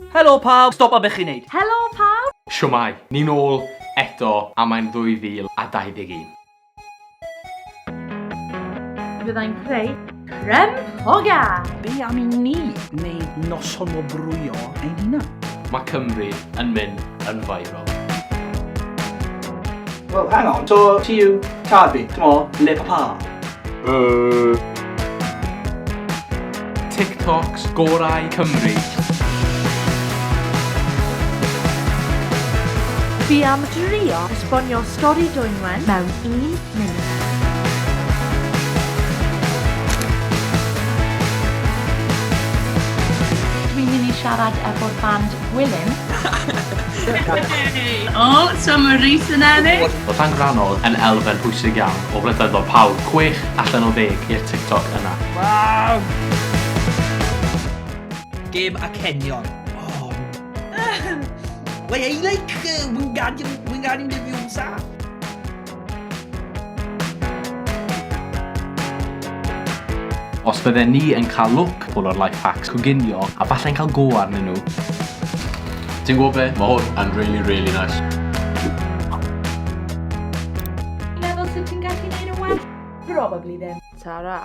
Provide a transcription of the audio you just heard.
Helo pawb, stop a beth chi'n neud. Helo pawb. Siwmai, ni nôl eto a mae'n 2021. Byddai'n creu crempogad. Be am I ni wneud noson o brwyo ein hunan? Mae Cymru yn mynd yn viral. Well, hang on, so ti yw Cadi, t'mo, le papa? TikToks gorau Cymru. Fi am drio esbonio stori dwynwen mewn 1 munud. Dwi'n mynd I siarad efo'r band Gwilym. O, so mae Rhys yn ennill. Oedd Llangranol yn elfen pwysig iawn o fledyddol pawb 6 allan o 10 i'r TikTok yna. Waw! Gêm a Cenion. Oh. Wait, I like Wingardium Leviosa. Os bydden ni yn cael look full o'r life hacks coginio a falle'n cael go arnyn nhw. Ti'n gwybod be? Mae hwn yn really, really nice. Meddwl sut ti'n gallu neud yn well? Probably ddim. Tara.